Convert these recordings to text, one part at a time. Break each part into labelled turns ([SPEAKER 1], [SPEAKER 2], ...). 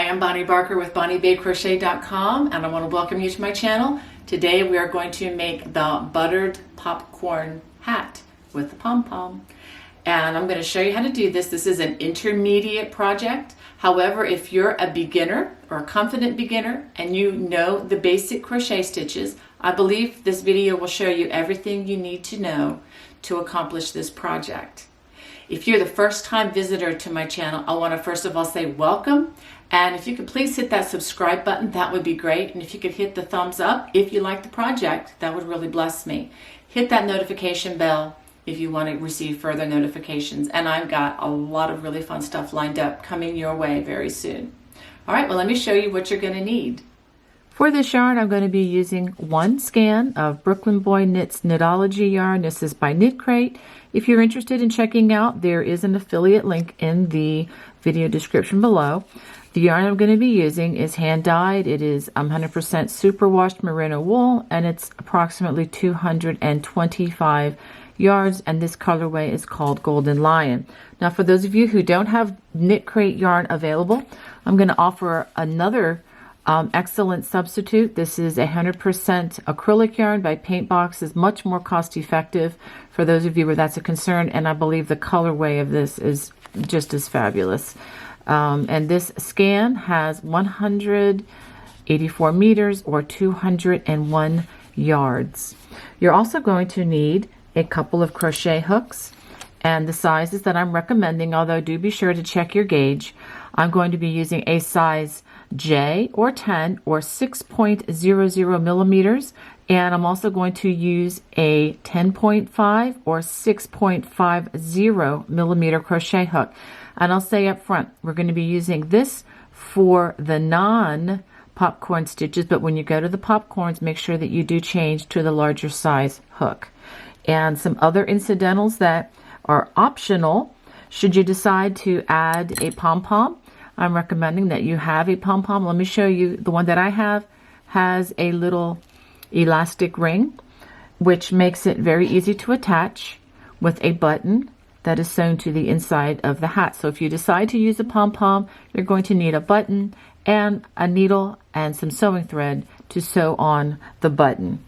[SPEAKER 1] I'm Bonnie Barker with BonnieBayCrochet.com, and I want to welcome you to my channel. Today we are going to make the buttered popcorn hat with the pom-pom. And I'm going to show you how to do this. This is an intermediate project. However, if you're a beginner or a confident beginner and you know the basic crochet stitches, I believe this video will show you everything you need to know to accomplish this project. If you're the first time visitor to my channel, I want to first of all say welcome. And if you could please hit that subscribe button, that would be great. And if you could hit the thumbs up if you like the project, that would really bless me. Hit that notification bell if you want to receive further notifications. And I've got a lot of really fun stuff lined up coming your way very soon. All right, well, let me show you what you're going to need. For this yarn, I'm going to be using one skein of Brooklyn Boy Knits Knitology yarn. This is by Knit Crate. If you're interested in checking out, there is an affiliate link in the video description below. The yarn I'm going to be using is hand dyed. It is 100% superwashed merino wool, and it's approximately 225 yards, and this colorway is called Golden Lion. Now, for those of you who don't have Knit Crate yarn available, I'm going to offer another excellent substitute. This is 100% acrylic yarn by Paintbox. Is much more cost effective for those of you where that's a concern, and I believe the colorway of this is just as fabulous. And this skein has 184 meters or 201 yards. You're also going to need a couple of crochet hooks, and the sizes that I'm recommending, although do be sure to check your gauge. I'm going to be using a size J or 10 or 6.00 millimeters, and I'm also going to use a 10.5 or 6.50 millimeter crochet hook. And I'll say up front, we're going to be using this for the non-popcorn stitches, but when you go to the popcorns, make sure that you do change to the larger size hook. And some other incidentals that are optional should you decide to add a pom-pom. I'm recommending that you have a pom-pom. Let me show you. The one that I have has a little elastic ring, which makes it very easy to attach with a button that is sewn to the inside of the hat. So if you decide to use a pom-pom, you're going to need a button and a needle and some sewing thread to sew on the button.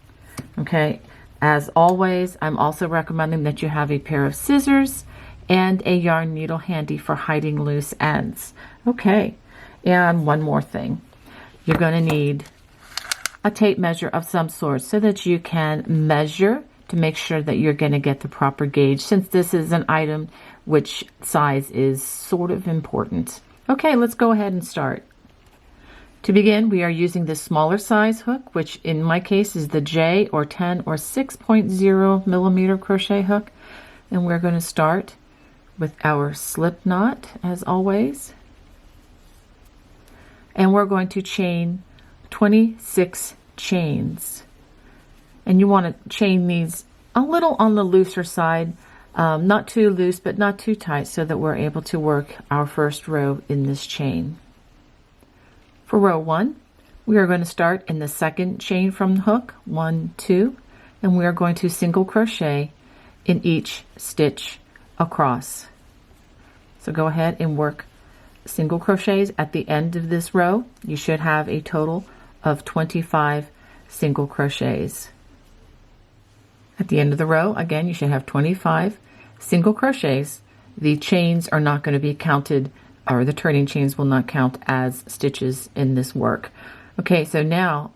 [SPEAKER 1] Okay, as always, I'm also recommending that you have a pair of scissors and a yarn needle handy for hiding loose ends. Okay, and one more thing. You're going to need a tape measure of some sort so that you can measure to make sure that you're going to get the proper gauge, since this is an item which size is sort of important. Okay, let's go ahead and start. To begin, we are using this smaller size hook, which in my case is the J or 10 or 6.0 millimeter crochet hook, and we're going to start with our slip knot as always, and we're going to chain 26 chains, and you want to chain these a little on the looser side, not too loose but not too tight, so that we're able to work our first row in this chain. For row 1, we are going to start in the second chain from the hook, 1, 2, and we are going to single crochet in each stitch across. So go ahead and work single crochets at the end of this row. You should have a total of 25 single crochets. At the end of the row, again, you should have 25 single crochets. The chains are not going to be counted, or the turning chains will not count as stitches in this work. Okay, so now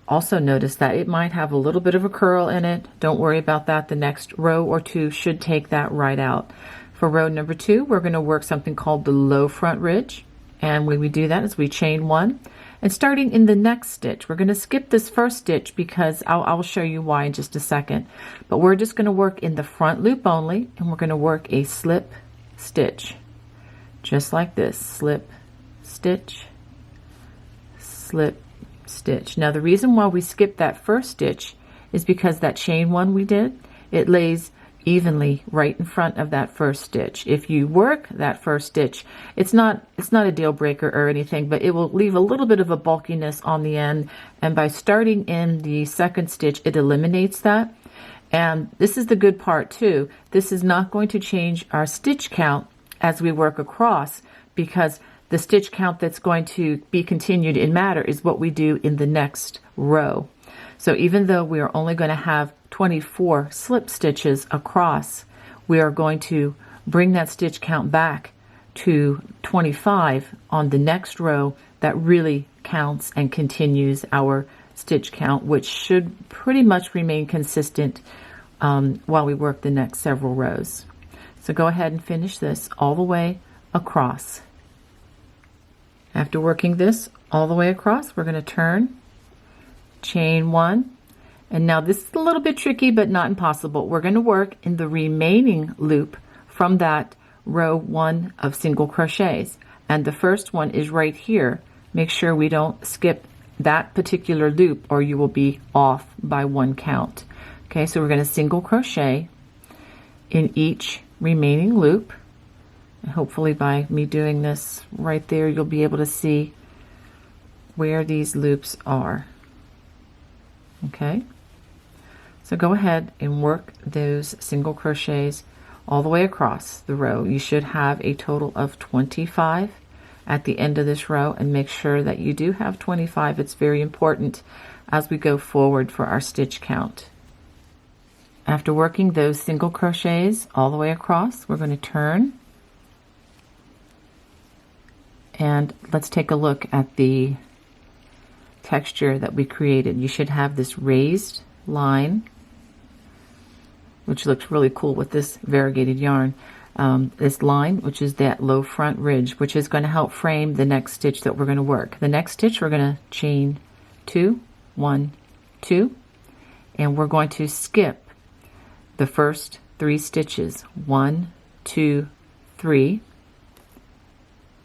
[SPEAKER 1] also notice that it might have a little bit of a curl in it. Don't worry about that. The next row or two should take that right out. For row number 2, we're going to work something called the low front ridge. And when we do that is we chain 1. And starting in the next stitch, we're going to skip this first stitch because I'll show you why in just a second. But we're just going to work in the front loop only, and we're going to work a slip stitch. Just like this, slip, stitch, slip, stitch. Now the reason why we skipped that first stitch is because that chain 1 we did, it lays evenly right in front of that first stitch. If you work that first stitch, it's not a deal breaker or anything, but it will leave a little bit of a bulkiness on the end, and by starting in the second stitch, it eliminates that. And this is the good part too. This is not going to change our stitch count as we work across, because the stitch count that's going to be continued in matter is what we do in the next row. So even though we are only going to have 24 slip stitches across, we are going to bring that stitch count back to 25 on the next row. That really counts and continues our stitch count, which should pretty much remain consistent while we work the next several rows. So go ahead and finish this all the way across. After working this all the way across, we're going to turn, chain 1, and now this is a little bit tricky but not impossible. We're going to work in the remaining loop from that row 1 of single crochets, and the first one is right here. Make sure we don't skip that particular loop or you will be off by 1 count. Okay, so we're going to single crochet in each remaining loop. And hopefully by me doing this right there, you'll be able to see where these loops are. Okay, so go ahead and work those single crochets all the way across the row. You should have a total of 25 at the end of this row, and make sure that you do have 25. It's very important as we go forward for our stitch count. After working those single crochets all the way across, we're going to turn, and let's take a look at the texture that we created. You should have this raised line, which looks really cool with this variegated yarn. This line, which is that low front ridge, which is going to help frame the next stitch that we're going to work. The next stitch, we're going to chain 2, 1, 2, and we're going to skip the first 3 stitches, 1, 2, 3,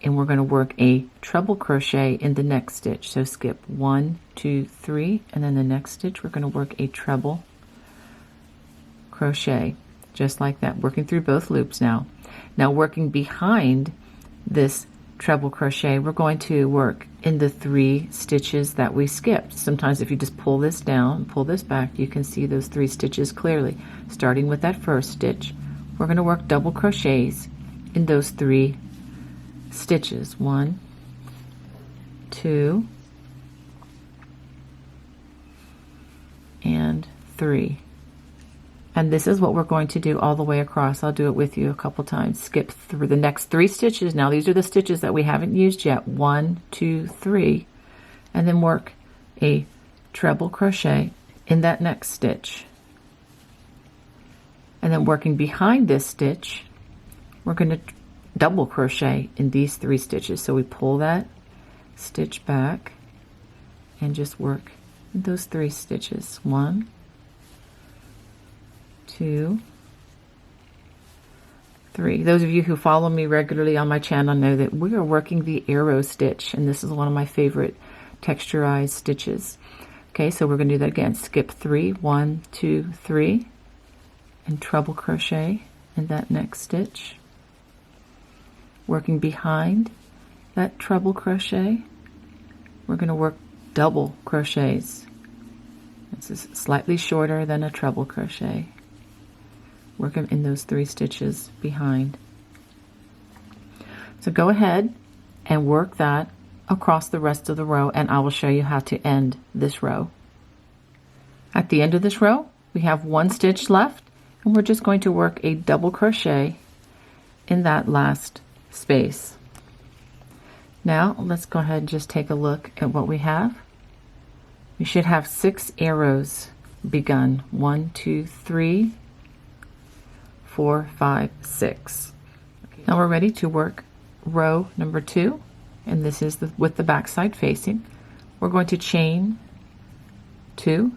[SPEAKER 1] and we're going to work a treble crochet in the next stitch. So skip 1, 2, 3, and then the next stitch we're going to work a treble crochet, just like that, working through both loops now. Now working behind this treble crochet, we're going to work in the 3 stitches that we skipped. Sometimes if you just pull this down, pull this back, you can see those 3 stitches clearly. Starting with that first stitch, we're going to work double crochets in those 3 stitches. 1, 2, and 3. And this is what we're going to do all the way across. I'll do it with you a couple times. Skip through the next 3 stitches. Now these are the stitches that we haven't used yet. 1, 2, 3, and then work a treble crochet in that next stitch. And then working behind this stitch, we're going to double crochet in these 3 stitches. So we pull that stitch back and just work in those 3 stitches. 1, 2, 3. Those of you who follow me regularly on my channel know that we are working the arrow stitch, and this is one of my favorite texturized stitches. Okay, so we're going to do that again. Skip 3, 1, 2, 3, and treble crochet in that next stitch. Working behind that treble crochet, we're going to work double crochets. This is slightly shorter than a treble crochet. Work them in those 3 stitches behind. So go ahead and work that across the rest of the row, and I will show you how to end this row. At the end of this row, we have 1 stitch left, and we're just going to work a double crochet in that last space. Now let's go ahead and just take a look at what we have. We should have 6 arrows begun. 1, 2, 3, 4, 5, 6. Now we're ready to work row number 2, and this is with the back side facing. We're going to chain 2,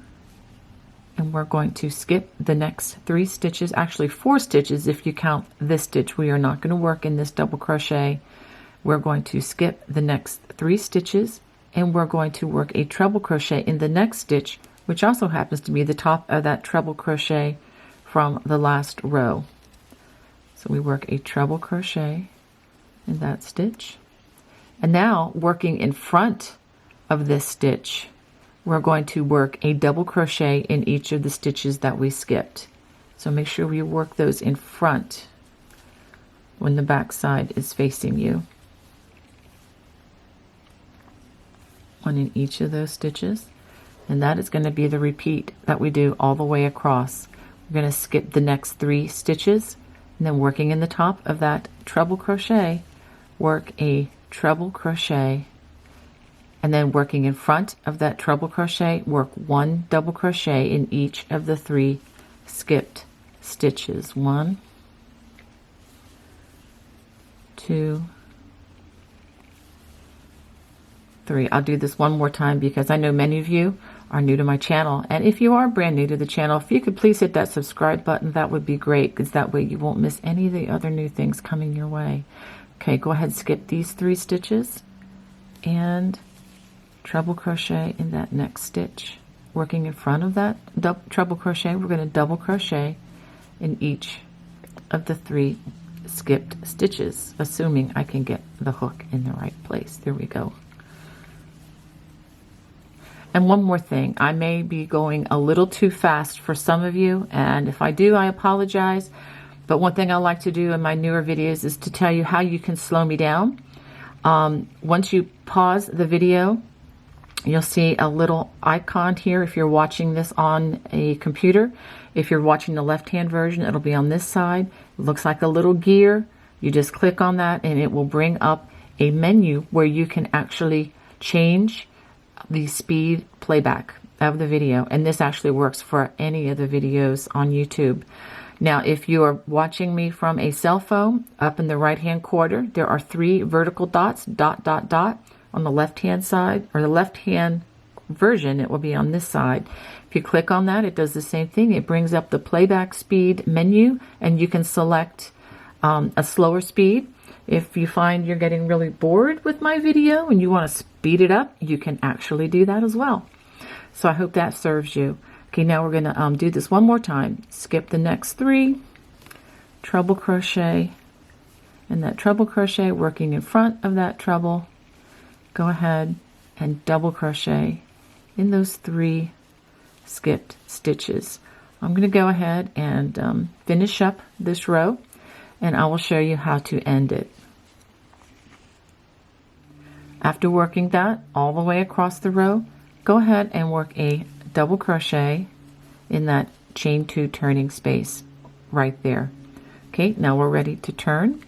[SPEAKER 1] and we're going to skip the next 3 stitches, actually 4 stitches if you count this stitch. We are not going to work in this double crochet. We're going to skip the next 3 stitches, and we're going to work a treble crochet in the next stitch, which also happens to be the top of that treble crochet from the last row. So we work a treble crochet in that stitch, and now working in front of this stitch, we're going to work a double crochet in each of the stitches that we skipped. So make sure we work those in front when the back side is facing you. One in each of those stitches, and that is going to be the repeat that we do all the way across. We're going to skip the next 3 stitches, and then working in the top of that treble crochet, work a treble crochet, and then working in front of that treble crochet, work 1 double crochet in each of the 3 skipped stitches. 1, 2, 3. I'll do this one more time because I know many of you are new to my channel, and if you are brand new to the channel, if you could please hit that subscribe button, that would be great, because that way you won't miss any of the other new things coming your way. Okay, go ahead and skip these 3 stitches and treble crochet in that next stitch. Working in front of that treble crochet, we're going to double crochet in each of the 3 skipped stitches, assuming I can get the hook in the right place. There we go. And one more thing, I may be going a little too fast for some of you, and if I do, I apologize. But one thing I like to do in my newer videos is to tell you how you can slow me down. Once you pause the video, you'll see a little icon here if you're watching this on a computer. If you're watching the left-hand version, it'll be on this side. It looks like a little gear. You just click on that and it will bring up a menu where you can actually change the speed playback of the video. And this actually works for any of the videos on YouTube. Now, if you are watching me from a cell phone, up in the right-hand corner, there are 3 vertical dots, dot, dot, dot, on the left-hand side, or the left-hand version, it will be on this side. If you click on that, it does the same thing. It brings up the playback speed menu, and you can select a slower speed. If you find you're getting really bored with my video and you want to speed it up, you can actually do that as well. So I hope that serves you. Okay, now we're going to do this one more time. Skip the next 3, treble crochet, and that treble crochet, working in front of that treble, go ahead and double crochet in those 3 skipped stitches. I'm going to go ahead and finish up this row, and I will show you how to end it. After working that all the way across the row, go ahead and work a double crochet in that chain 2 turning space right there. Okay, now we're ready to turn.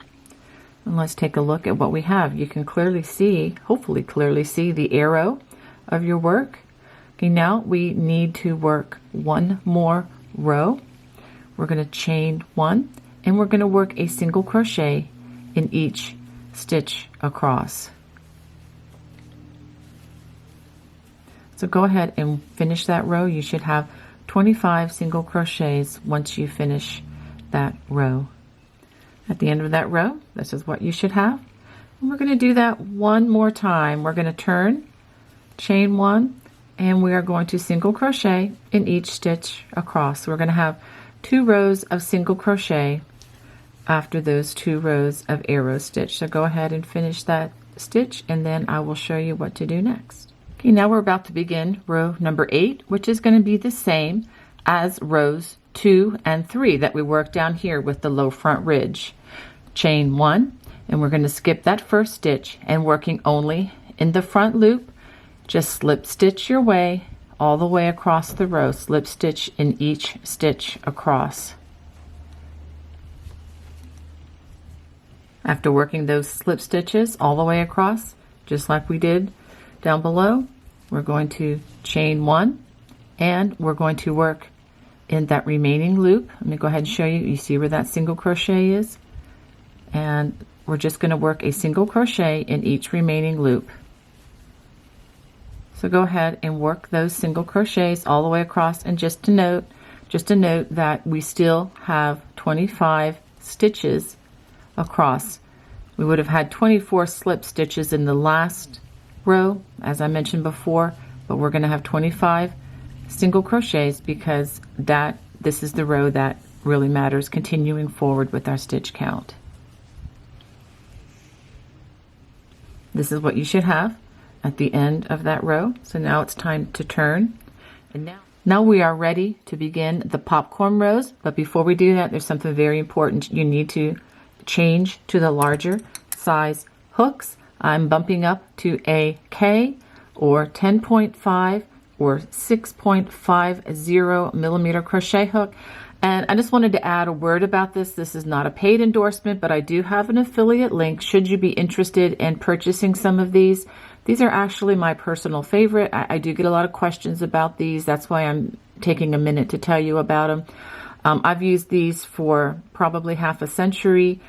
[SPEAKER 1] And let's take a look at what we have. You can clearly see, hopefully clearly see, the arrow of your work. Okay, now we need to work 1 more row. We're going to chain 1, and we're going to work a single crochet in each stitch across. So go ahead and finish that row. You should have 25 single crochets once you finish that row. At the end of that row, this is what you should have. And we're going to do that one more time. We're going to turn, chain 1, and we are going to single crochet in each stitch across. So we're going to have 2 rows of single crochet after those 2 rows of arrow stitch. So go ahead and finish that stitch, and then I will show you what to do next. Okay, now we're about to begin row number 8, which is going to be the same as rows 2 and 3 that we worked down here with the low front ridge. Chain 1, and we're going to skip that first stitch, and working only in the front loop, just slip stitch your way all the way across the row. Slip stitch in each stitch across. After working those slip stitches all the way across, just like we did down below, we're going to chain 1, and we're going to work in that remaining loop. Let me go ahead and show you. You see where that single crochet is? And we're just going to work a single crochet in each remaining loop. So go ahead and work those single crochets all the way across. And just to note that we still have 25 stitches across. We would have had 24 slip stitches in the last row, as I mentioned before, but we're going to have 25 single crochets because this is the row that really matters, continuing forward with our stitch count. This is what you should have at the end of that row. So now it's time to turn, and now we are ready to begin the popcorn rows. But before we do that, there's something very important you need to change to the larger size hooks. I'm bumping up to a K or 10.5 or 6.50 millimeter crochet hook. And I just wanted to add a word about this. This is not a paid endorsement, but I do have an affiliate link should you be interested in purchasing some of these. These are actually my personal favorite. I do get a lot of questions about these. That's why I'm taking a minute to tell you about them. I've used these for probably half a century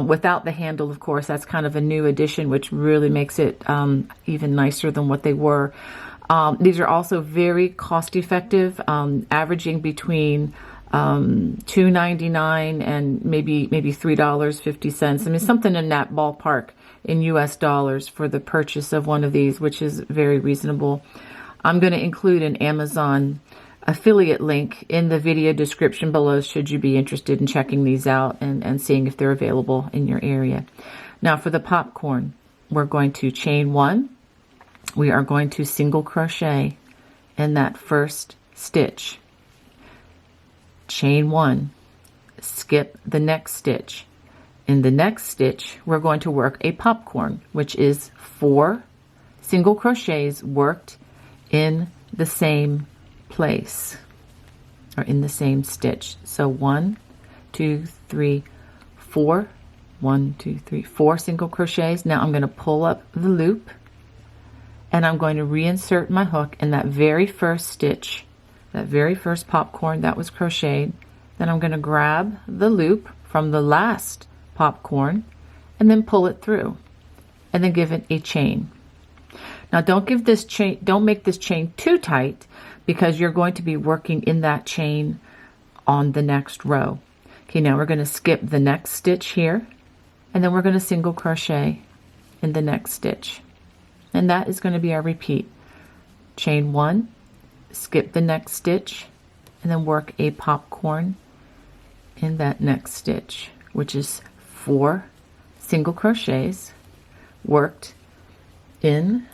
[SPEAKER 1] without the handle, of course. That's kind of a new addition, which really makes it even nicer than what they were. These are also very cost effective, averaging between $2.99 and maybe $3.50. I mean, something in that ballpark in US dollars for the purchase of one of these, which is very reasonable. I'm going to include an Amazon affiliate link in the video description below should you be interested in checking these out and seeing if they're available in your area. Now for the popcorn, we're going to chain one. We are going to single crochet in that first stitch. Chain one, skip the next stitch. In the next stitch, we're going to work a popcorn, which is 4 single crochets worked in the same place or in the same stitch. So 1, 2, 3, 4. 1, 2, 3, 4 single crochets. Now I'm going to pull up the loop and I'm going to reinsert my hook in that very first stitch, that very first popcorn that was crocheted. Then I'm going to grab the loop from the last popcorn and then pull it through and then give it a chain. Now don't make this chain too tight because you're going to be working in that chain on the next row. Okay, now we're going to skip the next stitch here and then we're going to single crochet in the next stitch. And that is going to be our repeat. Chain one, skip the next stitch, and then work a popcorn in that next stitch, which is 4 single crochets worked in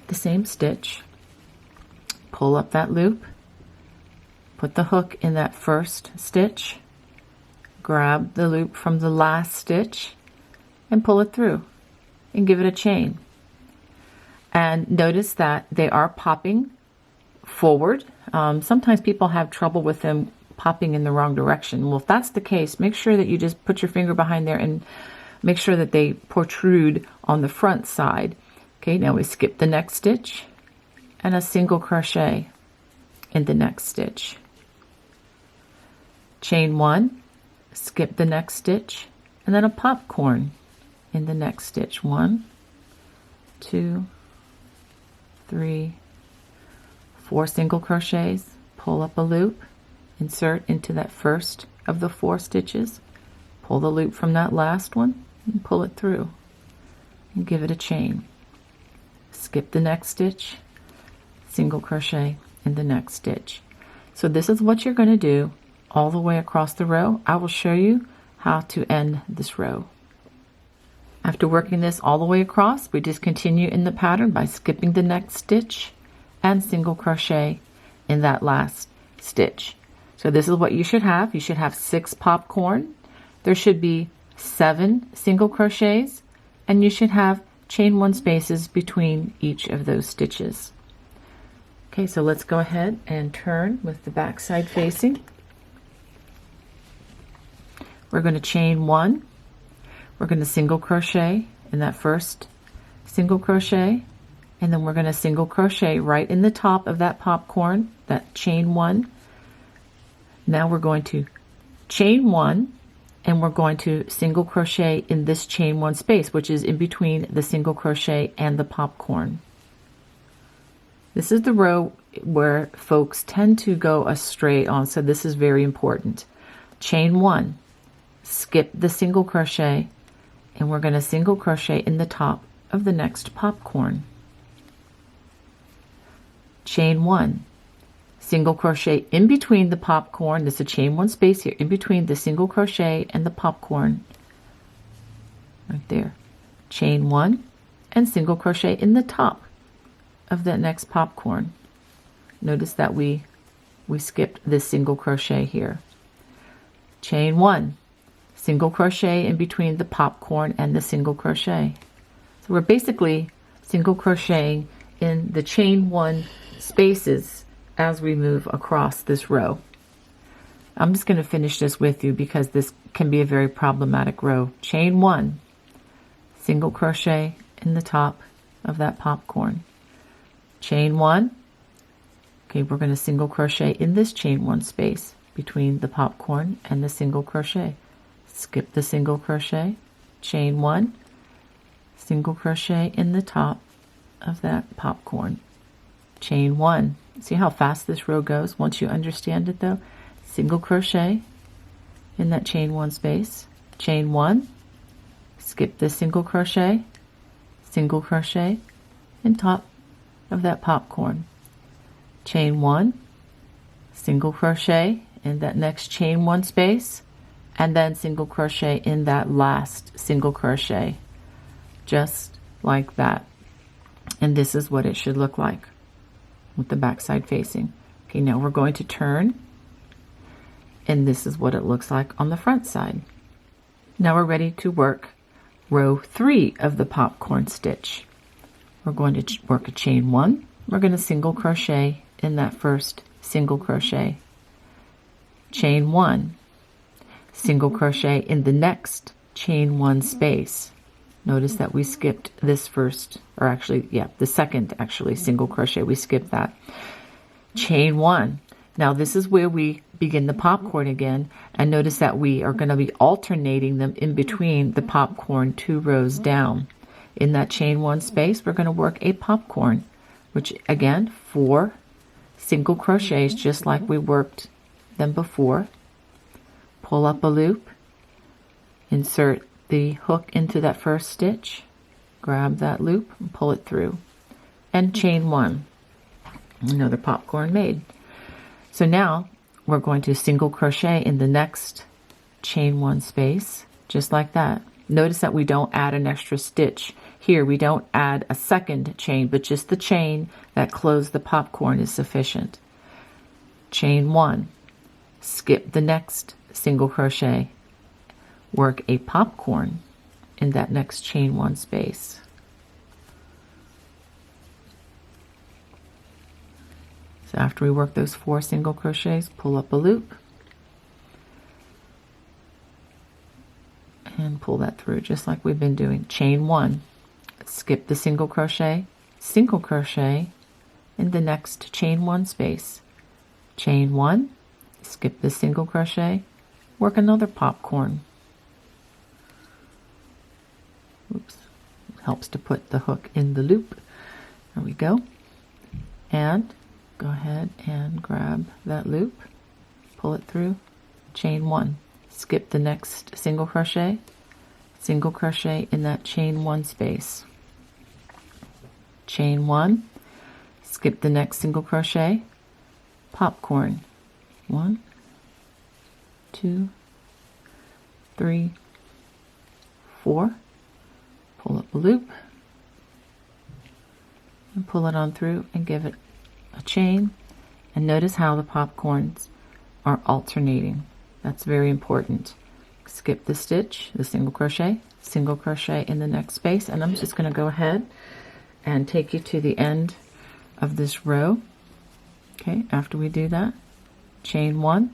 [SPEAKER 1] the same stitch. Pull up that loop, put the hook in that first stitch, grab the loop from the last stitch, and pull it through and give it a chain. And notice that they are popping forward. Sometimes people have trouble with them popping in the wrong direction. Well, if that's the case, make sure that you just put your finger behind there and make sure that they protrude on the front side. Okay, now we skip the next stitch and a single crochet in the next stitch. Chain one, skip the next stitch, and then a popcorn in the next stitch. 1, 2, 3, 4 single crochets, pull up a loop, insert into that first of the 4 stitches, pull the loop from that last one and pull it through and give it a chain. Skip the next stitch, single crochet in the next stitch. So this is what you're going to do all the way across the row. I will show you how to end this row. After working this all the way across, we just continue in the pattern by skipping the next stitch and single crochet in that last stitch. So this is what you should have. You should have 6 popcorn. There should be 7 single crochets, and you should have chain 1 spaces between each of those stitches. Okay, so let's go ahead and turn with the back side facing. We're going to chain 1. We're going to single crochet in that first single crochet, and then we're going to single crochet right in the top of that popcorn, that chain 1. Now we're going to chain 1 and we're going to single crochet in this chain 1 space, which is in between the single crochet and the popcorn. This is the row where folks tend to go astray on, so this is very important. Chain 1, skip the single crochet, and we're going to single crochet in the top of the next popcorn. Chain 1, single crochet in between the popcorn. There's a chain 1 space here in between the single crochet and the popcorn. Right there. Chain 1 and single crochet in the top of that next popcorn. Notice that we skipped this single crochet here. Chain 1, single crochet in between the popcorn and the single crochet. So we're basically single crocheting in the chain 1 spaces as we move across this row. I'm just going to finish this with you because this can be a very problematic row. Chain 1, single crochet in the top of that popcorn. Chain 1. Okay, we're going to single crochet in this chain 1 space between the popcorn and the single crochet. Skip the single crochet, chain 1, single crochet in the top of that popcorn. Chain 1. See how fast this row goes once you understand it though? Single crochet in that chain 1 space, chain 1, skip the single crochet in top of that popcorn. Chain 1, single crochet in that next chain 1 space, and then single crochet in that last single crochet, just like that. And this is what it should look like with the back side facing. Okay, now we're going to turn, and this is what it looks like on the front side. Now we're ready to work row 3 of the popcorn stitch. We're going to work a chain 1. We're going to single crochet in that first single crochet. Chain 1, single crochet in the next chain 1 space. Notice that we skipped this first, or actually, yeah, the second actually single crochet, we skipped that. Chain 1. Now this is where we begin the popcorn again, and notice that we are going to be alternating them in between the popcorn 2 rows down. In that chain 1 space, we're going to work a popcorn, which again, 4 single crochets just like we worked them before. Pull up a loop, insert the hook into that first stitch, grab that loop and pull it through, and chain 1. Another popcorn made. So now we're going to single crochet in the next chain 1 space, just like that. Notice that we don't add an extra stitch. Here we don't add a second chain, but just the chain that closed the popcorn is sufficient. Chain 1, skip the next single crochet, work a popcorn in that next chain 1 space. So after we work those 4 single crochets, pull up a loop and pull that through just like we've been doing. Chain 1, skip the single crochet in the next chain 1 space. Chain 1, skip the single crochet, work another popcorn. Oops, helps to put the hook in the loop. There we go. And go ahead and grab that loop, pull it through, chain 1, skip the next single crochet in that chain 1 space. Chain 1, skip the next single crochet, popcorn. 1, 2, 3, 4, pull up a loop and pull it on through and give it a chain, and notice how the popcorns are alternating. That's very important. Skip the stitch, the single crochet in the next space, and I'm just going to go ahead and take you to the end of this row. Okay, after we do that, chain 1,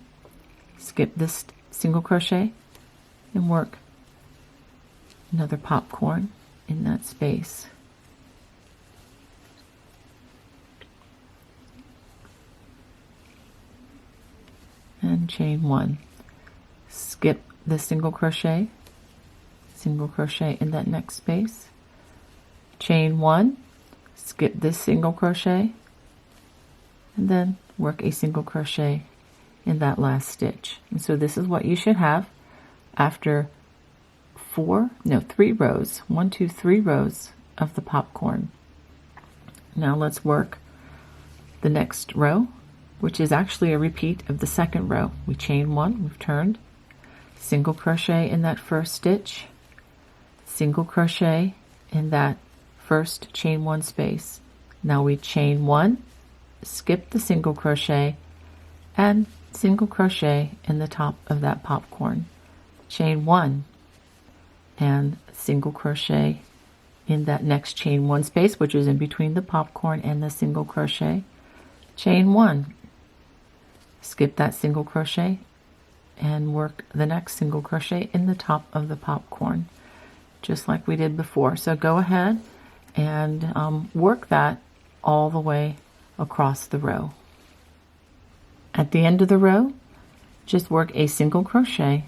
[SPEAKER 1] skip this single crochet and work another popcorn in that space. And chain 1, skip the single crochet in that next space, chain 1, skip this single crochet, and then work a single crochet in that last stitch. And so this is what you should have after 3 rows, 1, 2, 3 rows of the popcorn. Now let's work the next row, which is actually a repeat of the second row. We chain 1, we've turned, single crochet in that first stitch, single crochet in that first chain 1 space. Now we chain 1, skip the single crochet, and single crochet in the top of that popcorn. chain 1, and single crochet in that next chain 1 space, which is in between the popcorn and the single crochet. Chain 1, skip that single crochet and work the next single crochet in the top of the popcorn, just like we did before. So go ahead and work that all the way across the row. At the end of the row, just work a single crochet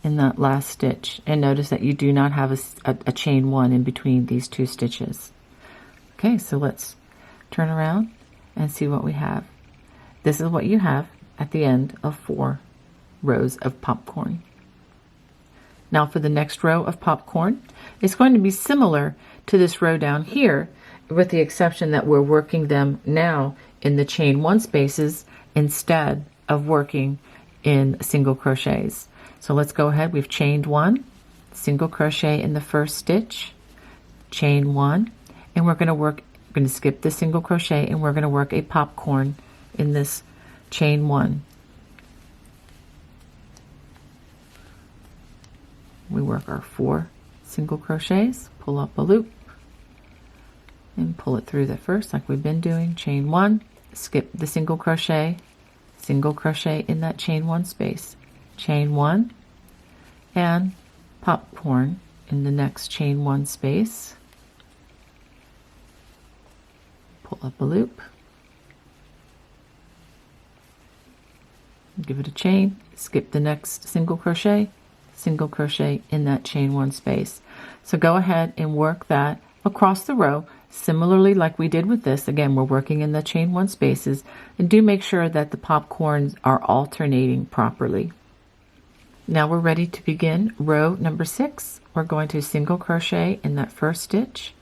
[SPEAKER 1] in that last stitch, and notice that you do not have a chain 1 in between these 2 stitches. Okay, so let's turn around and see what we have. This is what you have at the end of 4 rows of popcorn. Now for the next row of popcorn, it's going to be similar to this row down here, with the exception that we're working them now in the chain 1 spaces instead of working in single crochets. So let's go ahead. We've chained 1, single crochet in the first stitch, chain 1, and we're going to skip the single crochet, and we're going to work a popcorn in this chain 1. We work our 4 single crochets, pull up a loop, and pull it through the first like we've been doing. Chain 1, skip the single crochet in that chain 1 space, chain 1, and popcorn in the next chain 1 space. Pull up a loop, give it a chain, skip the next single crochet in that chain 1 space. So go ahead and work that across the row, similarly like we did with this. Again, we're working in the chain 1 spaces, and do make sure that the popcorns are alternating properly. Now we're ready to begin row number 6. We're going to single crochet in that first stitch,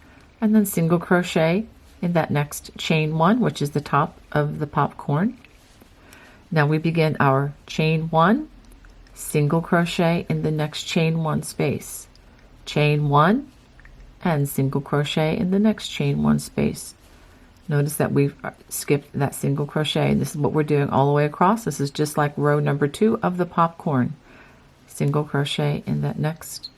[SPEAKER 1] and then single crochet in that next chain 1, which is the top of the popcorn. Now we begin our chain 1, single crochet in the next chain 1 space, chain 1, and single crochet in the next chain 1 space. Notice that we've skipped that single crochet. This is what we're doing all the way across. This is just like row number 2 of the popcorn. Single crochet in that next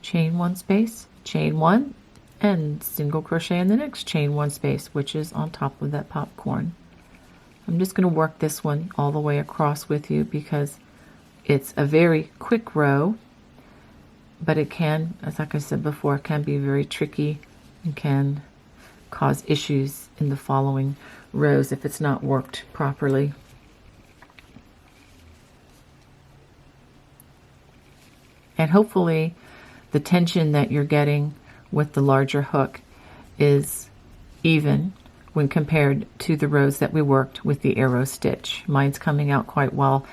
[SPEAKER 1] chain 1 space, chain 1, and single crochet in the next chain 1 space, which is on top of that popcorn. I'm just going to work this one all the way across with you because it's a very quick row, but it can, as like I said before, it can be very tricky and can cause issues in the following rows if it's not worked properly. And hopefully the tension that you're getting with the larger hook is even when compared to the rows that we worked with the arrow stitch. Mine's coming out quite well.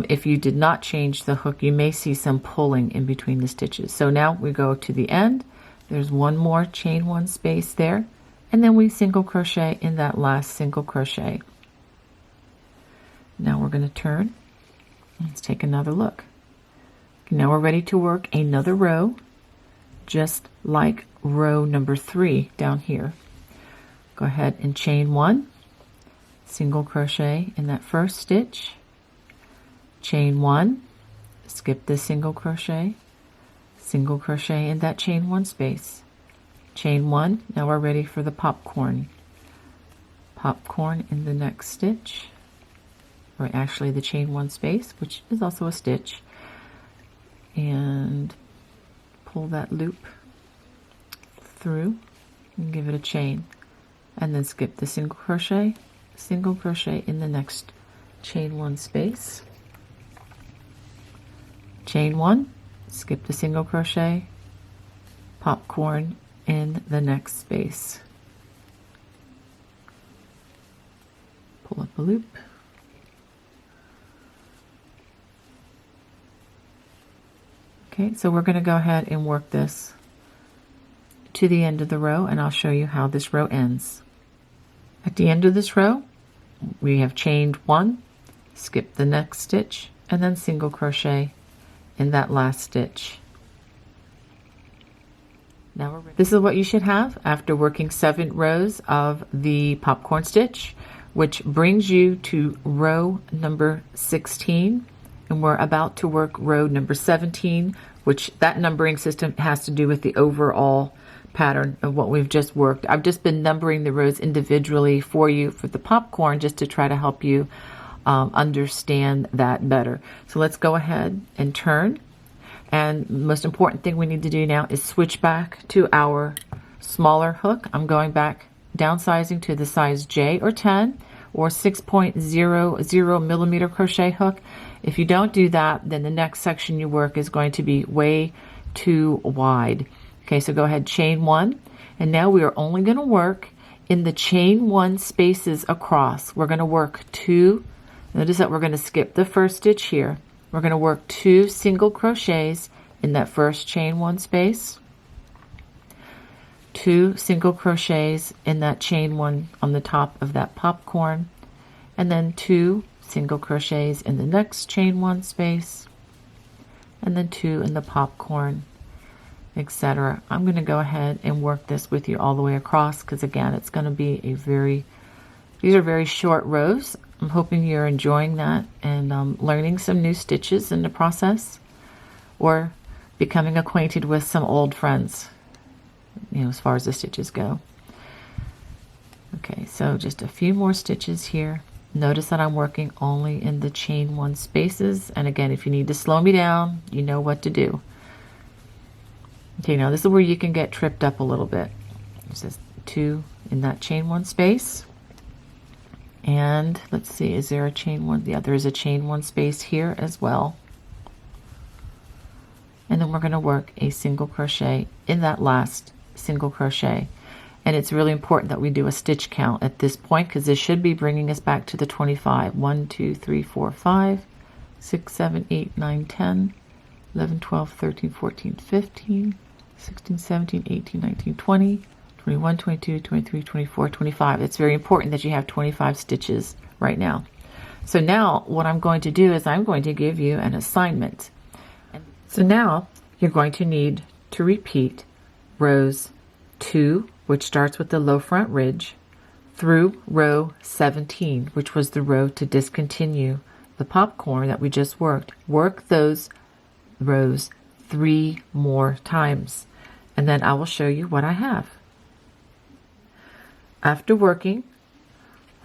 [SPEAKER 1] If you did not change the hook, you may see some pulling in between the stitches. So now we go to the end. There's one more chain 1 space there, and then we single crochet in that last single crochet. Now we're going to turn. Let's take another look. Now we're ready to work another row, just like row number 3 down here. Go ahead and chain 1, single crochet in that first stitch, chain 1, skip the single crochet in that chain 1 space, chain 1. Now we're ready for the popcorn in the next stitch, or actually the chain 1 space, which is also a stitch, and pull that loop through and give it a chain, and then skip the single crochet in the next chain 1 space, chain 1, skip the single crochet, popcorn in the next space, pull up a loop, okay. So we're going to go ahead and work this to the end of the row, and I'll show you how this row ends. At the end of this row, we have chained 1, skip the next stitch, and then single crochet in that last stitch. Now we're ready. This is what you should have after working 7 rows of the popcorn stitch, which brings you to row number 16, and we're about to work row number 17, which that numbering system has to do with the overall pattern of what we've just worked. I've just been numbering the rows individually for you for the popcorn just to try to help you understand that better. So let's go ahead and turn. And the most important thing we need to do now is switch back to our smaller hook. I'm going back downsizing to the size J or 10 or 6.00 millimeter crochet hook. If you don't do that, then the next section you work is going to be way too wide. Okay, so go ahead, chain 1, and now we are only going to work in the chain 1 spaces across. We're going to work 2, notice that we're going to skip the first stitch here. We're going to work 2 single crochets in that first chain 1 space, 2 single crochets in that chain 1 on the top of that popcorn, and then 2 single crochets in the next chain 1 space, and then 2 in the popcorn, etc. I'm going to go ahead and work this with you all the way across because again it's going to be these are very short rows. I'm hoping you're enjoying that and learning some new stitches in the process, or becoming acquainted with some old friends, you know, as far as the stitches go. Okay, so just a few more stitches here. Notice that I'm working only in the chain 1 spaces, and again, if you need to slow me down, you know what to do. Okay, now this is where you can get tripped up a little bit. There's just 2 in that chain 1 space. And let's see, is there a chain 1? Yeah, there is a chain 1 space here as well. And then we're going to work a single crochet in that last single crochet. And it's really important that we do a stitch count at this point because this should be bringing us back to the 25. 1, 2, 3, 4, 5, 6, 7, 8, 9, 10, 11, 12, 13, 14, 15, 16, 17, 18, 19, 20, 21, 22, 23, 24, 25. It's very important that you have 25 stitches right now. So now what I'm going to do is I'm going to give you an assignment. So now you're going to need to repeat rows 2, which starts with the low front ridge, through row 17, which was the row to discontinue the popcorn that we just worked. Work those rows 3 more times, and then I will show you what I have. After working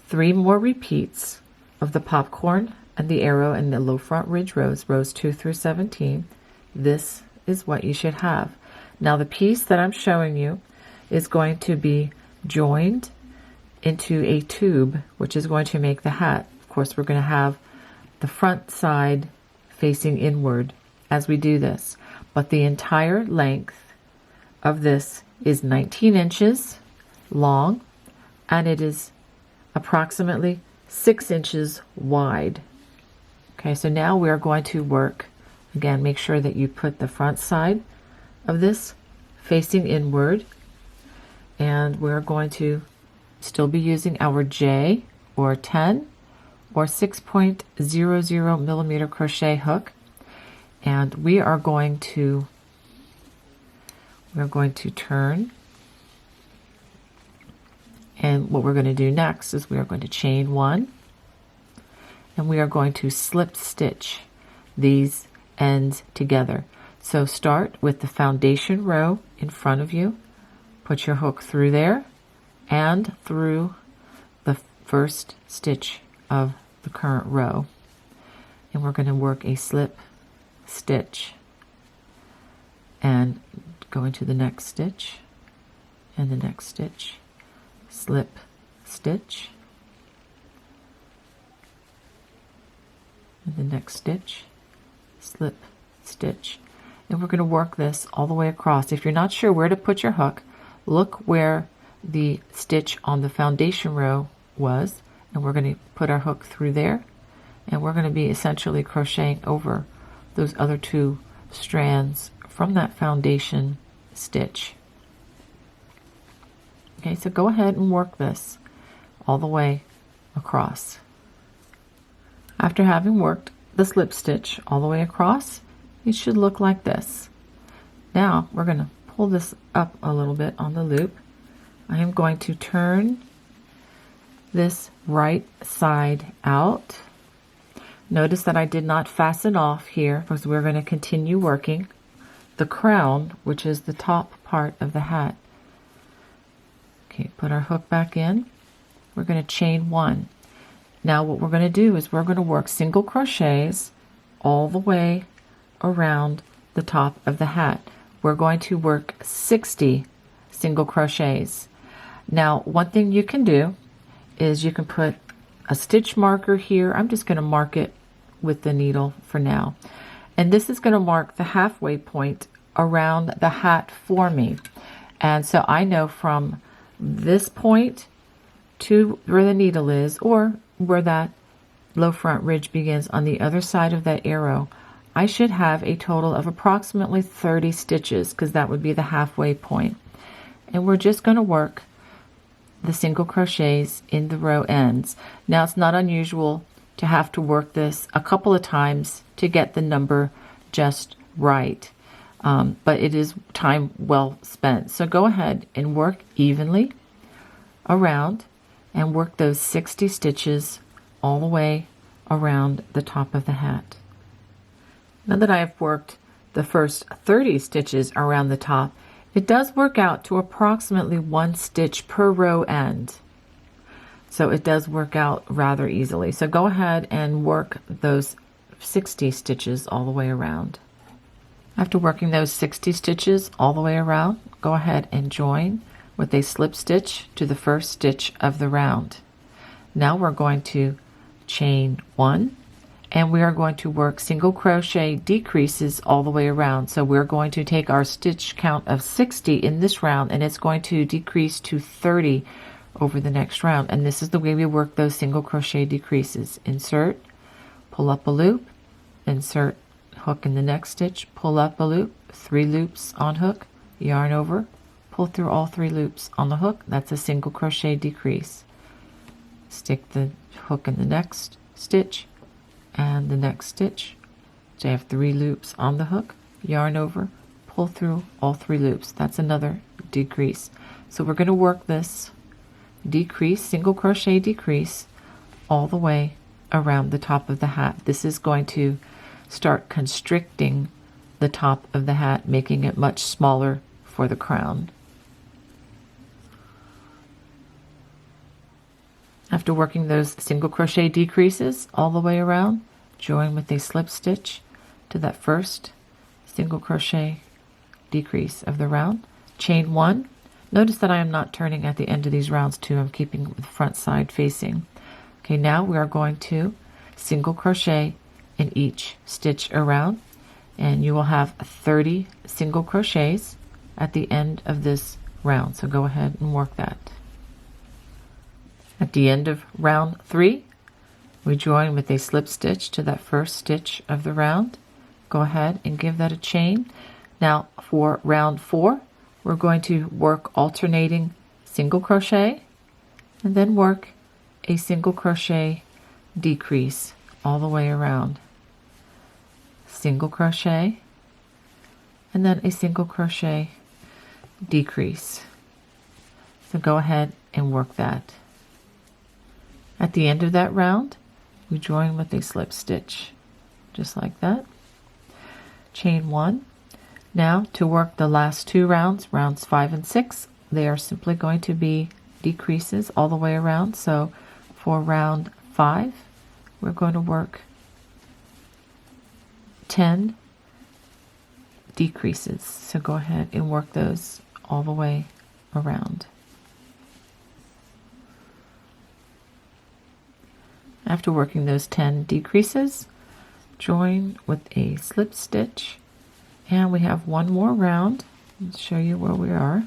[SPEAKER 1] 3 more repeats of the popcorn and the arrow and the low front ridge rows, rows 2 through 17, this is what you should have. Now the piece that I'm showing you is going to be joined into a tube, which is going to make the hat. Of course, we're going to have the front side facing inward as we do this, but the entire length of this is 19 inches long, and it is approximately 6 inches wide. Okay, so now we're going to work, again, make sure that you put the front side of this facing inward, and we're going to still be using our J or 10 or 6.00 millimeter crochet hook, and we're going to turn. And what we're going to do next is we are going to chain 1, and we are going to slip stitch these ends together. So start with the foundation row in front of you, put your hook through there and through the first stitch of the current row, and we're going to work a slip stitch and go into the next stitch and the next stitch, slip stitch, and the next stitch, slip stitch, and we're going to work this all the way across. If you're not sure where to put your hook, look where the stitch on the foundation row was, and we're going to put our hook through there, and we're going to be essentially crocheting over those other 2 strands from that foundation stitch. Okay, so go ahead and work this all the way across. After having worked the slip stitch all the way across, it should look like this. Now we're going to pull this up a little bit on the loop. I am going to turn this right side out Notice that I did not fasten off here because we're going to continue working the crown, which is the top part of the hat. Okay, put our hook back in. We're going to chain 1. Now what we're going to do is we're going to work single crochets all the way around the top of the hat. We're going to work 60 single crochets. Now, one thing you can do is you can put a stitch marker here. I'm just going to mark it with the needle for now. And this is going to mark the halfway point around the hat for me. And so I know from this point to where the needle is, or where that low front ridge begins on the other side of that arrow, I should have a total of approximately 30 stitches, because that would be the halfway point. And we're just going to work the single crochets in the row ends. Now, it's not unusual to have to work this a couple of times to get the number just right, but it is time well spent. So go ahead and work evenly around and work those 60 stitches all the way around the top of the hat. Now that I have worked the first 30 stitches around the top, it does work out to approximately 1 stitch per row end. So it does work out rather easily. So go ahead and work those 60 stitches all the way around. After working those 60 stitches all the way around, go ahead and join with a slip stitch to the first stitch of the round. Now we're going to chain 1, and we are going to work single crochet decreases all the way around. So we're going to take our stitch count of 60 in this round, and it's going to decrease to 30 over the next round. And this is the way we work those single crochet decreases. Insert, pull up a loop, insert, hook in the next stitch, pull up a loop, 3 loops on hook, yarn over, pull through all 3 loops on the hook. That's a single crochet decrease. Stick the hook in the next stitch and the next stitch. So I have 3 loops on the hook, yarn over, pull through all 3 loops. That's another decrease. So we're going to work this decrease, single crochet decrease, all the way around the top of the hat. This is going to start constricting the top of the hat, making it much smaller for the crown. After working those single crochet decreases all the way around, join with a slip stitch to that first single crochet decrease of the round, chain 1. Notice that I am not turning at the end of these rounds too. I'm keeping the front side facing. Okay, now we are going to single crochet in each stitch around, and you will have 30 single crochets at the end of this round. So go ahead and work that. At the end of round 3, we join with a slip stitch to that first stitch of the round. Go ahead and give that a chain. Now for round 4, we're going to work alternating single crochet and then work a single crochet decrease all the way around. Single crochet and then a single crochet decrease. So go ahead and work that. At the end of that round, we join with a slip stitch, just like that. Chain 1. Now to work the last 2 rounds, rounds 5 and 6, they are simply going to be decreases all the way around. So for round 5, we're going to work 10 decreases. So go ahead and work those all the way around. After working those 10 decreases, join with a slip stitch, and we have one more round. Let's show you where we are.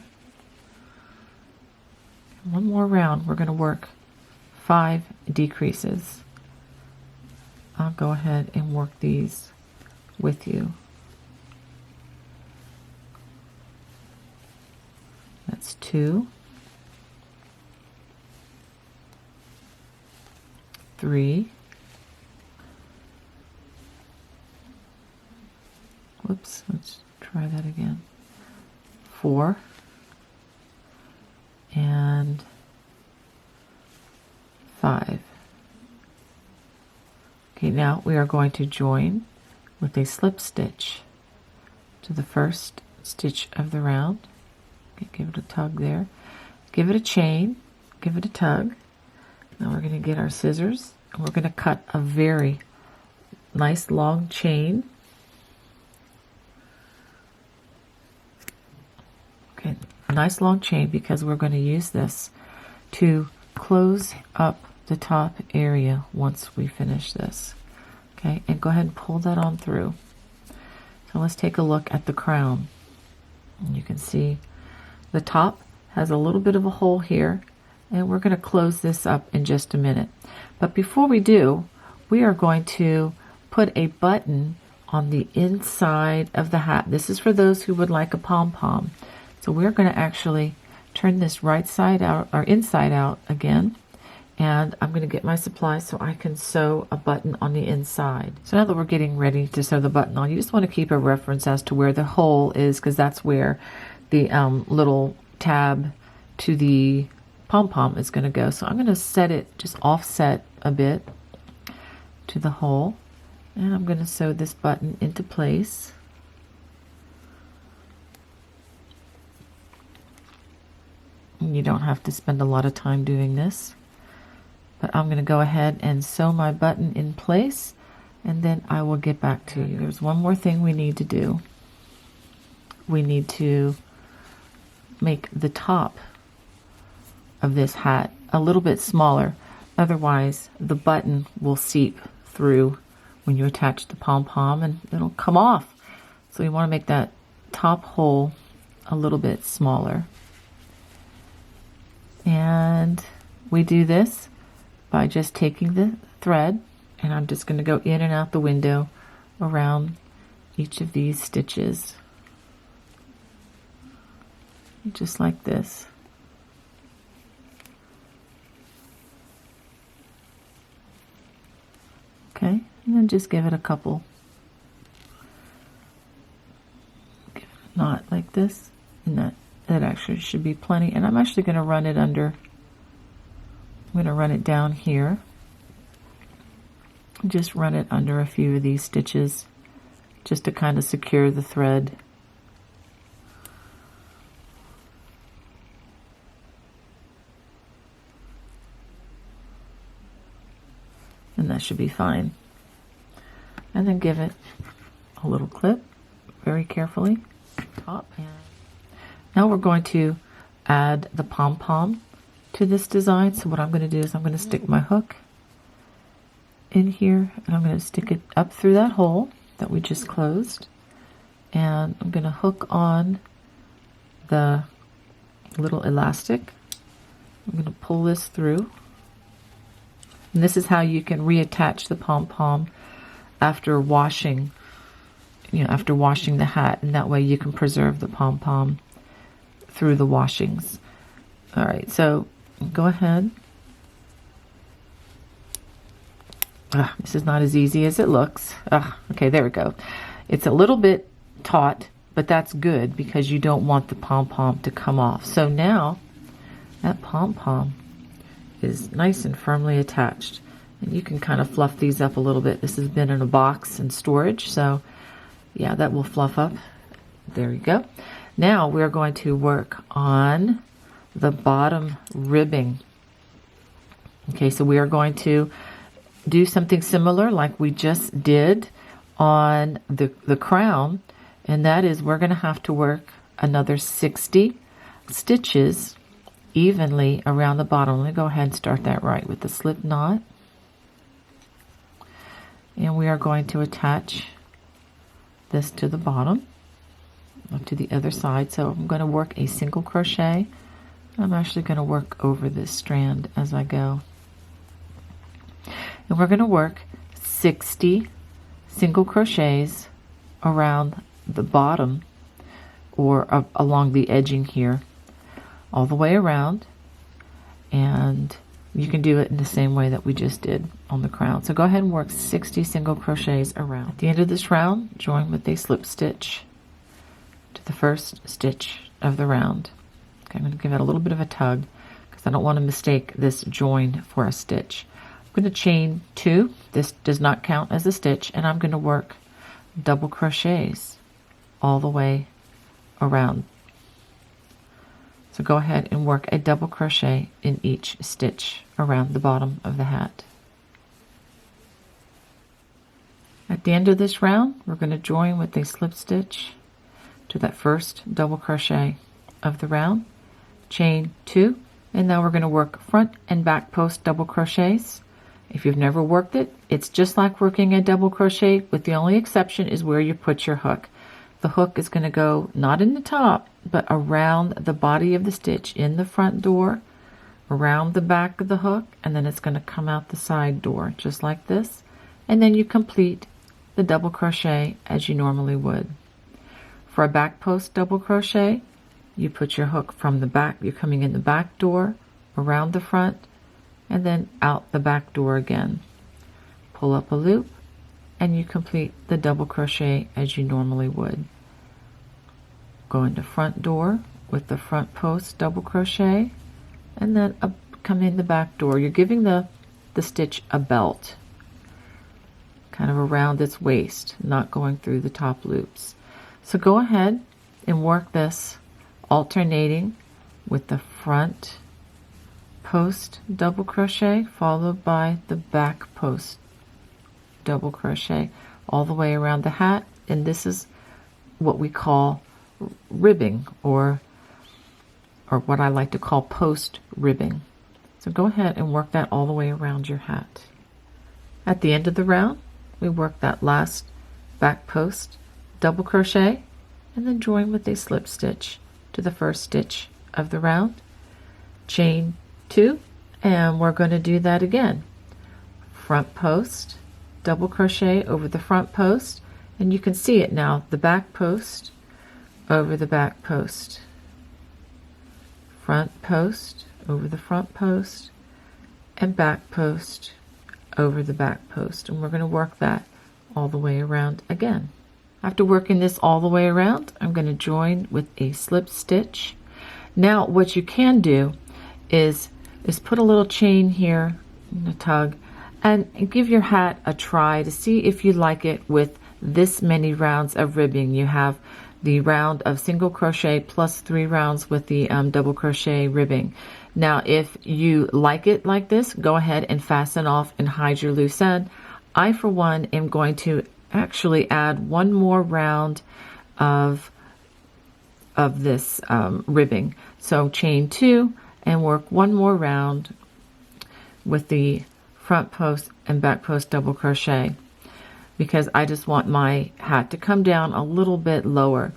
[SPEAKER 1] One more round. We're going to work 5 decreases. I'll go ahead and work these with you. That's 2, 3, whoops, let's try that again, 4, and 5. Okay, now we are going to join with a slip stitch to the first stitch of the round. Okay, give it a tug there. Give it a chain, give it a tug. Now we're going to get our scissors and we're going to cut a very nice long chain. Okay, a nice long chain because we're going to use this to close up the top area once we finish this. Okay, and go ahead and pull that on through. So let's take a look at the crown. And you can see the top has a little bit of a hole here, and we're going to close this up in just a minute. But before we do, we are going to put a button on the inside of the hat. This is for those who would like a pom-pom. So we're going to actually turn this right side out, or inside out again, and I'm going to get my supplies so I can sew a button on the inside. So now that we're getting ready to sew the button on, you just want to keep a reference as to where the hole is, because that's where the little tab to the pom-pom is going to go. So I'm going to set it, just offset a bit to the hole, and I'm going to sew this button into place. You don't have to spend a lot of time doing this, but I'm going to go ahead and sew my button in place, and then I will get back to you. There's one more thing we need to do. We need to make the top of this hat a little bit smaller, otherwise the button will seep through when you attach the pom-pom and it'll come off. So you want to make that top hole a little bit smaller. And we do this by just taking the thread, and I'm just going to go in and out the window around each of these stitches, just like this. Okay, and then just give it a couple, give it a knot like this, and that actually should be plenty. And I'm actually going to run it under, I'm going to run it down here, just run it under a few of these stitches just to kind of secure the thread. And that should be fine. And then give it a little clip very carefully. Top. And now we're going to add the pom-pom to this design. So what I'm going to do is I'm going to stick my hook in here, and I'm going to stick it up through that hole that we just closed, and I'm going to hook on the little elastic. I'm going to pull this through. And this is how you can reattach the pom-pom after washing, after washing the hat, and that way you can preserve the pom-pom through the washings. All right, so go ahead. This is not as easy as it looks. Okay, there we go. It's a little bit taut, but that's good because you don't want the pom-pom to come off. So now that pom-pom is nice and firmly attached, and you can kind of fluff these up a little bit. This has been in a box in storage, so yeah, that will fluff up. There you go. Now we're going to work on the bottom ribbing. Okay, so we are going to do something similar like we just did on the crown, and that is we're going to have to work another 60 stitches evenly around the bottom. Let me go ahead and start that right with the slip knot, and we are going to attach this to the bottom up to the other side. So I'm going to work a single crochet. I'm actually going to work over this strand as I go, and we're going to work 60 single crochets around the bottom, or along the edging here, all the way around. And you can do it in the same way that we just did on the crown. So go ahead and work 60 single crochets around. At the end of this round, join with a slip stitch to the first stitch of the round. Okay, I'm going to give it a little bit of a tug because I don't want to mistake this join for a stitch. I'm going to chain 2. This does not count as a stitch, and I'm going to work double crochets all the way around. So go ahead and work a double crochet in each stitch around the bottom of the hat. At the end of this round, we're going to join with a slip stitch to that first double crochet of the round, chain 2, and now we're going to work front and back post double crochets. If you've never worked it, it's just like working a double crochet, with the only exception is where you put your hook. The hook is going to go not in the top, but around the body of the stitch in the front door, around the back of the hook, and then it's going to come out the side door, just like this. And then you complete the double crochet as you normally would. For a back post double crochet, you put your hook from the back, you're coming in the back door, around the front, and then out the back door again. Pull up a loop, and you complete the double crochet as you normally would. Go into front door with the front post double crochet, and then come in the back door. You're giving the stitch a belt, kind of around its waist, not going through the top loops. So go ahead and work this alternating with the front post double crochet followed by the back post double crochet all the way around the hat, and this is what we call ribbing, or what I like to call post ribbing. So go ahead and work that all the way around your hat. At the end of the round, we work that last back post double crochet and then join with a slip stitch to the first stitch of the round, chain 2, and we're going to do that again. Front post double crochet over the front post, and you can see it now, the back post over the back post, front post over the front post, and back post over the back post, and we're going to work that all the way around again. After working this all the way around, I'm going to join with a slip stitch. Now what you can do is put a little chain here and a tug, and give your hat a try to see if you like it with this many rounds of ribbing. You have the round of single crochet plus 3 rounds with the double crochet ribbing. Now if you like it like this, go ahead and fasten off and hide your loose end. I for one am going to actually add one more round of this ribbing. So chain 2 and work one more round with the front post and back post double crochet, because I just want my hat to come down a little bit lower.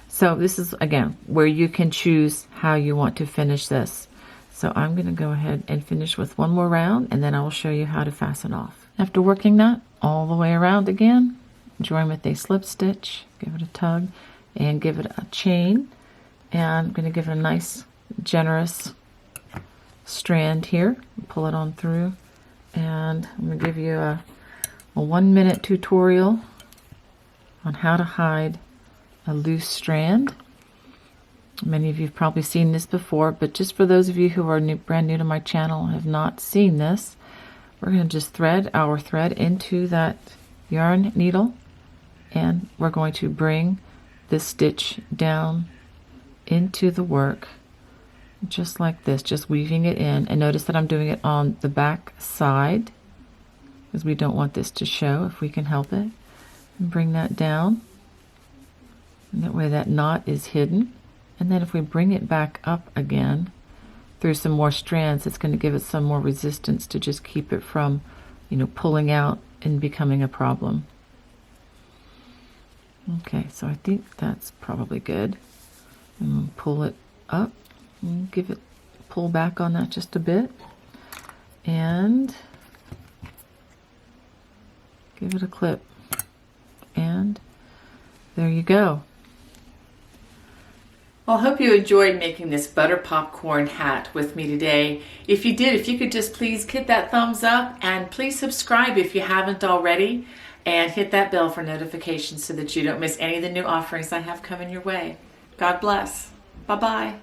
[SPEAKER 1] So this is again where you can choose how you want to finish this. So I'm going to go ahead and finish with one more round, and then I will show you how to fasten off. After working that all the way around again, join with a slip stitch, give it a tug, and give it a chain. And I'm going to give it a nice generous strand here, pull it on through, and I'm going to give you a 1-minute tutorial on how to hide a loose strand. Many of you have probably seen this before, but just for those of you who are brand new to my channel and have not seen this, we're going to just thread our thread into that yarn needle, and we're going to bring this stitch down into the work just like this, just weaving it in. And notice that I'm doing it on the back side because we don't want this to show if we can help it. And bring that down, and that way that knot is hidden. And then if we bring it back up again through some more strands, it's going to give it some more resistance to just keep it from, pulling out and becoming a problem. Okay, so I think that's probably good. And we'll pull it up and pull back on that just a bit, and give it a clip, and there you go. Well, I hope you enjoyed making this butter popcorn hat with me today. If you did, if you could just please hit that thumbs up, and please subscribe if you haven't already, and hit that bell for notifications so that you don't miss any of the new offerings I have coming your way. God bless. Bye-bye.